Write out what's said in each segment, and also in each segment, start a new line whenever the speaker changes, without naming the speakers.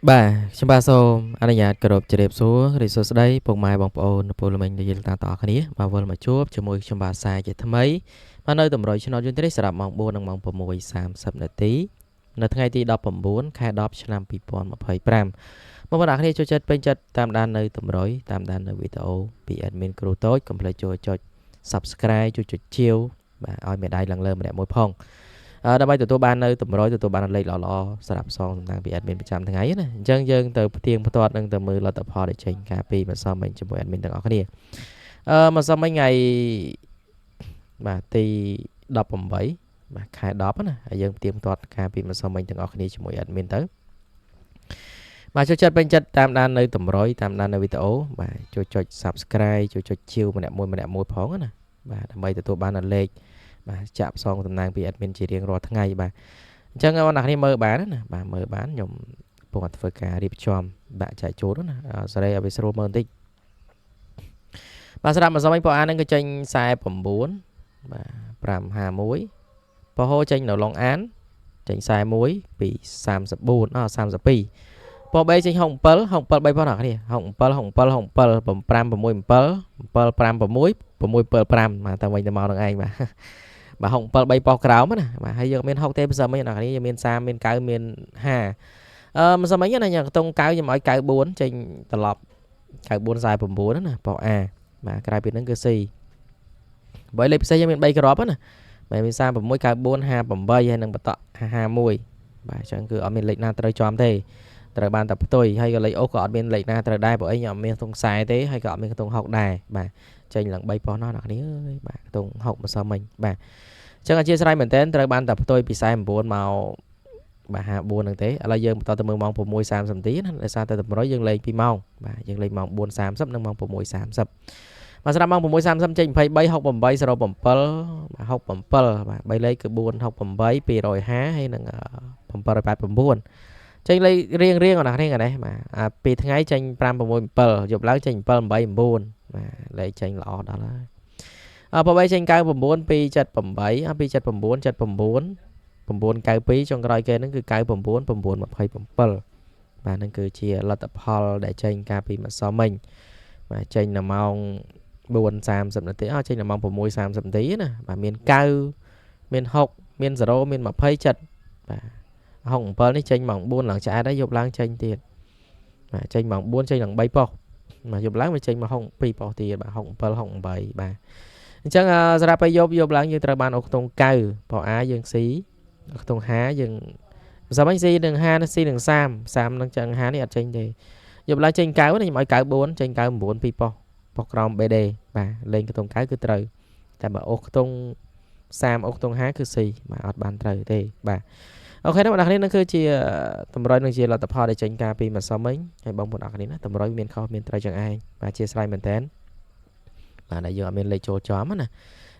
Bà, chúng taសូមអនុញ្ញាតគោរពជម្រាបសួររីសួស្តីពុកម៉ែបងប្អូនពលមិញដែលយើងតាមតគ្នាមកវិលមកជួបជាមួយខ្ញុំបាទសាជាថ្មីមកនៅតម្រុយឆ្នោតយន្តនេះសម្រាប់ម៉ោង4និងម៉ោង6:30នាទីនៅថ្ងៃទី19ខែ10ឆ្នាំ2025មកបងប្អូនគ្នាចូលចិត្តពេញចិត្តតាមដាននៅតម្រុយតាមដាននៅវីដេអូពី admin គ្រូតូចកុំភ្លេចចូលចុច Subscribe ជួយចុចជាវបាទឲ្យមេដៃឡើងលើម្នាក់មួយផងដើម្បីទទួលបាននៅតម្រុយទទួលបានលេខល្អៗសម្រាប់សងសំណាងពី admin ប្រចាំថ្ងៃណាអញ្ចឹងយើងទៅផ្ទៀងផ្ទាត់នឹងទៅមើលលទ្ធផលដែលចេញការពីម្សិលមិញជាមួយ admin ទាំងអស់គ្នាម្សិលមិញថ្ងៃបាទទី18បាទខែ10ណាហើយយើងផ្ទៀងផ្ទាត់ការពីម្សិលមិញទាំងអស់គ្នាជាមួយ admin ទៅបាទចូលចិត្តពេញចិត្តតាមដាននៅតម្រុយតាមដាននៅវីដេអូបាទចូលចុច Subscribe ចូលចុចជាវម្នាក់មួយផងណាបាទដើម្បីទទួលបានលេខបាទចាក់ផ្សងតំណាងពី admin ជារៀងរាល់ថ្ងៃបាទអញ្ចឹងបងប្អូនគ្នាមើលបានណាបាទមើលបានខ្ញុំកំពុងធ្វើការរៀបចំដាក់ចែកជូនណាសេរីឲ្យវាស្រួលមើលបន្តិចបាទសម្រាប់ម្សិលមិញពួកអាននឹងក៏ចេញ49បាទ551ពហោចេញនៅឡុងអានចេញ41ពី34 32ពបេចេញ67 67 3បងប្អូនគ្នា67 67 67 5 6 7 7 5 6 6 7 5បាទតាមវិញទៅមកនឹងឯងបាទបាទ67 3ប៉ោះក្រោមណាបាទហើយយើងមាន60ទេម្សិលមិញអ្នកគ្នាយើងមាន30មាន90មាន50ម្សិលមិញណាខ្ញុំខ្ទង់90ខ្ញុំឲ្យ94ចេញត្រឡប់94 49ណាប៉ោះ A បាទក្រៅពីហ្នឹងគឺ C បើលេខពិសេសយើងមាន3គ្រាប់ណាបាទមាន36 94 58ហើយនឹងបន្ត51បាទអញ្ចឹងគឺអត់មានលេខណាត្រូវចំទេត្រូវបានតែផ្ទុយហើយក៏លេខអូសក៏អត់មានលេខណាត្រូវដែរព្រោះអីខ្ញុំអត់មានខ្ទង់40ទេហើយក៏អត់មានខ្ទង់60ដែរបាទចេញឡើង3ប៉ោះនោះអ្នកគ្នាអើយបាទខ្ទង់60ម្សិលមិញបាទអញ្ចឹងអធិស្ឋានមែនតើត្រូវបានតែផ្ទុយពី49មកបាទ54ហ្នឹងទេឥឡូវយើងបន្តទៅមើលម៉ោង6:30នាទីណាដោយសារតែតម្រុយយើងលេង2ម៉ោងបាទយើងលេងម៉ោង4:30និងម៉ោង6:30បាទសម្រាប់ម៉ោង6:30ចេញ23 68 07បាទ67បាទ3លេខគឺ4 68 250ហើយនឹង789ចេញលេខរៀងៗអស់អ្នកនេះបាទពីថ្ងៃចេញ567យប់ឡើងចេញ789បាទលេខចេញល្អដល់ហើយប្របីចេញ99 278 279 79 992ចុងក្រោយគេហ្នឹងគឺ99 927បាទហ្នឹងគឺជាលទ្ធផលដែលចេញកាលពីម្សិលមិញបាទចេញនៅម៉ោង4:30នាទីចេញនៅម៉ោង6:30នាទីណាបាទមាន90មាន60មាន0មាន20ចិត្តបាទ67នេះចេញម៉ោង4ឡើងឆ្អែតហើយយប់ឡើងចេញទៀតបាទចេញម៉ោង4ចេញឡើង3ប៉ុស្តិ៍បាទយប់ឡើងវាចេញមក2ប៉ុស្តិ៍ទៀតបាទ67 68បាទអញ្ចឹងសម្រាប់ពេលយប់ឡើងយើងត្រូវបានអូខ្ទង់90ប៉ុស្តិ៍ A យើង C ខ្ទង់50យើងមិនសមវិញ C នឹង50 C នឹង30នឹងចឹង50នេះអត់ចេញទេយប់ឡើងចេញ90ខ្ញុំឲ្យ94ចេញ99 2ប៉ុស្តិ៍ប៉ុស្តិ៍ក្រោម BD បាទលេងខ្ទង់90គឺត្រូវតែបើអូខ្ទង់30អូខ្ទង់50គឺ C បាទអត់បានត្រូវទេបាទអូខេបងប្អូនគ្នានឹងគឺជាតម្រុយនឹងជាលទ្ធផលដែលចេញការពីម្សិលមិញហើយបងប្អូនអរគ្នាណាតម្រុយមានខុសមានត្រូវចឹងឯងបាទជាស្រ័យមែនតើបាទដែលយើងអត់មានលេខចូលចំណា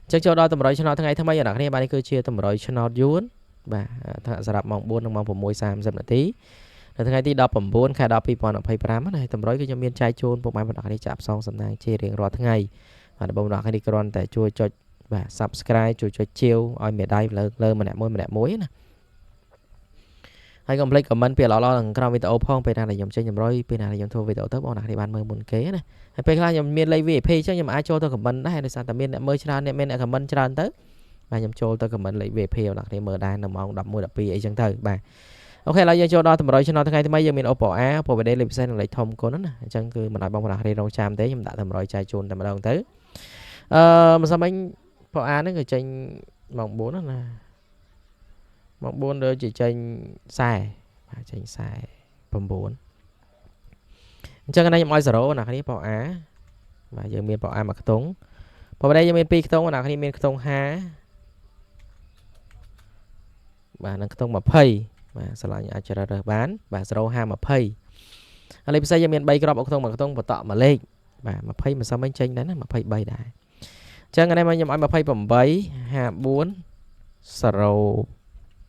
អញ្ចឹងចូលដល់តម្រុយឆ្នោតថ្ងៃថ្មីអ្នកគ្នាបាទនេះគឺជាតម្រុយឆ្នោតយួនបាទសម្រាប់ម៉ោង4និងម៉ោង6:30នាទីនៅថ្ងៃទី19ខែ10 2025ណាតម្រុយគឺខ្ញុំមានចែកជូនពុកម៉ែបងប្អូនគ្នាចាក់ផ្សងសំណាងជារៀងរាល់ថ្ងៃបាទបងប្អូនគ្នាគ្រាន់តែជួយចុចបាទ Subscribe ជួយចុចជាវឲ្យមេដៃលើម្នាក់មួយណាហើយកុំភ្លេច comment ពាក្យល្អៗនៅក្រោមវីដេអូផងពេលណាដែលខ្ញុំចេញតម្រុយពេលណាដែលខ្ញុំធ្វើវីដេអូទៅបងប្អូនគ្នាបានមើលមុនគេណាហើយពេលខ្លះខ្ញុំមានលេខ VIP អញ្ចឹងខ្ញុំអាចចូលទៅ comment ដែរដោយសារតែមានអ្នកមើលច្រើនអ្នកមានអ្នក comment ច្រើនទៅបាទខ្ញុំចូលទៅ comment លេខ VIP បងប្អូនគ្នាមើលដែរនៅម៉ោង11 12អីចឹងទៅបាទអូខេឥឡូវយើងចូលដល់តម្រុយឆ្នោតថ្ងៃថ្មីយើងមាន Oppo A Oppo VD លេខពិសេសនិងលេខធំគុណណាអញ្ចឹងគឺមិនឲ្យបងប្អូនគ្នារងចាំទេខ្ញុំដាក់តម្រុយចែកជូនតែម្ដងទៅមិនសមវិញ Oppo A ហ្នឹងគឺចេញម៉ោង4ណាម៉ោង4ដូចជាចេញ40បាទចេញ49អញ្ចឹងនេះខ្ញុំឲ្យ0ណាគ្នាប៉ោអាបាទយើងមានប៉ោអាមួយខ្ទង់ប៉ោនេះយើងមាន2ខ្ទង់ណាគ្នាមានខ្ទង់50បាទនិងខ្ទង់20បាទស្រឡាញ់អាចជ្រើសរើសបានបាទ0 50 20ឥឡូវពិសេសយើងមាន3គ្រាប់អុកខ្ទង់មួយខ្ទង់បន្តមួយលេខបាទ20មិនសមវិញចេញដែរណា23ដែរអញ្ចឹងនេះខ្ញុំឲ្យ28 54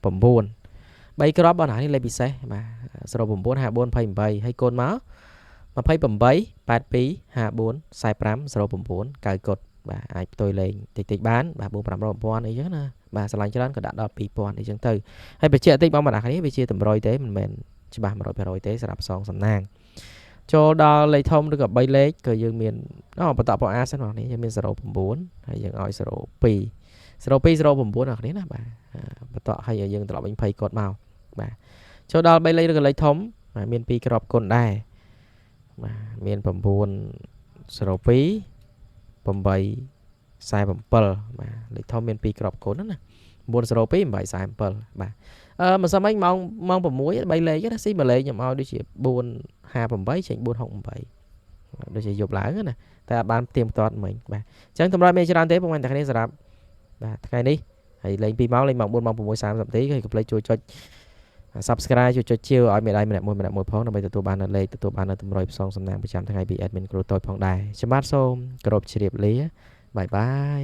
09 3គ្រាប់បងណានេះលេខពិសេសបាទ09 54 28ហើយកូនមក28 82 54 45 09 9កុដបាទអាចផ្ទុយលេងតិចបានបាទ4 500 1000អីចឹងណាបាទឆ្លាញ់ច្រើនក៏ដាក់ដល់2000អីចឹងទៅហើយបញ្ជាក់តិចបងប្អូនគ្នាវាជាតម្រុយទេមិនមែន ច្បាស់ 100% ទេសម្រាប់សងសំណាងចូលដល់លេខធំឬក៏3លេខគឺយើងមានបន្តពណ៌ A សិនបងប្អូនយើងមាន09ហើយយើងឲ្យ02 0209អ្នកនេះណាបាទបន្តឲ្យយើងត្រឡប់វិញ20កត់មកបាទចូលដល់3លេខឬក៏លេខធំបាទមាន2ក្របគុណដែរបាទមាន9 02 8 47បាទលេខធំមាន2ក្របគុណណា902 847បាទមិនសមអីម៉ោង6 3លេខណាស៊ីមួយលេខខ្ញុំឲ្យដូចជា458ចេញ468ដូចជាយប់ឡើងណាតែបានផ្ទៀងផ្ទាត់មិញបាទអញ្ចឹងតម្រូវមានច្រើនទេបងប្អូនតែគ្នាសម្រាប់បាទថ្ងៃនេះហើយលេង2ម៉ោងលេងម៉ោង4ម៉ោង6:30នាទីហើយកុំភ្លេចជួយចុច Subscribe ជួយចុចជាវឲ្យមេដៃម្នាក់មួយផងដើម្បីទទួលបាននៅលេខទទួលបាននៅតម្រុយផ្សងសំណាងប្រចាំថ្ងៃពី admin គ្រូតូចផងដែរខ្ញុំបាទសូមគោរពជម្រាបលាបាយបាយ